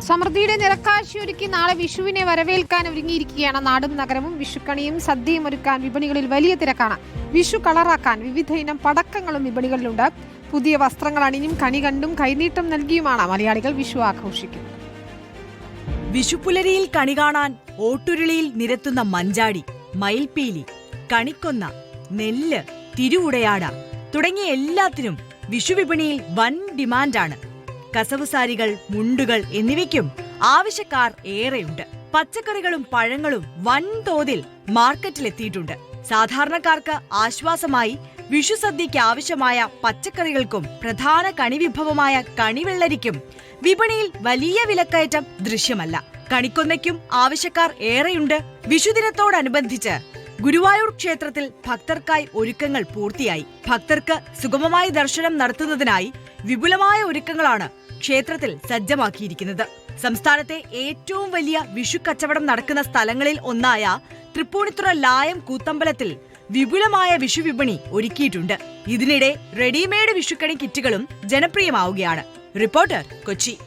സമൃദ്ധിയുടെ നിറക്കാഴ്ചയൊരുക്കി നാളെ വിഷുവിനെ വരവേൽക്കാൻ ഒരുങ്ങിയിരിക്കുകയാണ് നാടും നഗരവും. വിഷുക്കണിയും സദ്യയും ഒരുക്കാൻ വിപണികളിൽ വലിയ തിരക്കാണ്. വിഷു കളറാക്കാൻ വിവിധ ഇനം പടക്കങ്ങളും വിപണികളിലുണ്ട്. പുതിയ വസ്ത്രങ്ങൾ അണിഞ്ഞും കണി കണ്ടും കൈനീട്ടം നൽകിയുമാണ് മലയാളികൾ വിഷു ആഘോഷിക്കുന്നത്. വിഷുപ്പുലരിയിൽ കണി കാണാൻ ഓട്ടുരുളിയിൽ നിരത്തുന്ന മഞ്ചാടി, മയിൽപീലി, കണിക്കൊന്ന, നെല്ല്, തിരുവുടയാട തുടങ്ങിയ എല്ലാത്തിനും വിഷുവിപണിയിൽ വൻ ഡിമാൻഡാണ്. കസവുസാരികൾ, മുണ്ടുകൾ എന്നിവയ്ക്കും ആവശ്യക്കാർ ഏറെയുണ്ട്. പച്ചക്കറികളും പഴങ്ങളും വൻതോതിൽ മാർക്കറ്റിലെത്തിയിട്ടുണ്ട്. സാധാരണക്കാർക്ക് ആശ്വാസമായി വിഷുസദ്യയ്ക്ക് ആവശ്യമായ പച്ചക്കറികൾക്കും പ്രധാന കണിവിഭവമായ കണിവെള്ളരിക്കും വിപണിയിൽ വലിയ വിലക്കയറ്റം ദൃശ്യമല്ല. കണിക്കൊന്നയ്ക്കും ആവശ്യക്കാർ ഏറെയുണ്ട്. വിഷുദിനത്തോടനുബന്ധിച്ച് ഗുരുവായൂർ ക്ഷേത്രത്തിൽ ഭക്തർക്കായി ഒരുക്കങ്ങൾ പൂർത്തിയായി. ഭക്തർക്ക് സുഗമമായി ദർശനം നടത്തുന്നതിനായി വിപുലമായ ഒരുക്കങ്ങളാണ് ക്ഷേത്രത്തിൽ സജ്ജമാക്കിയിരിക്കുന്നത്. സംസ്ഥാനത്തെ ഏറ്റവും വലിയ വിഷു കച്ചവടം നടക്കുന്ന സ്ഥലങ്ങളിൽ ഒന്നായ തൃപ്പൂണിത്തുറ ലായം കൂത്തമ്പലത്തിൽ വിപുലമായ വിഷു വിപണി ഒരുക്കിയിട്ടുണ്ട്. ഇതിനിടെ റെഡിമെയ്ഡ് വിഷുക്കണി കിറ്റുകളും ജനപ്രിയമാവുകയാണ്. റിപ്പോർട്ടർ, കൊച്ചി.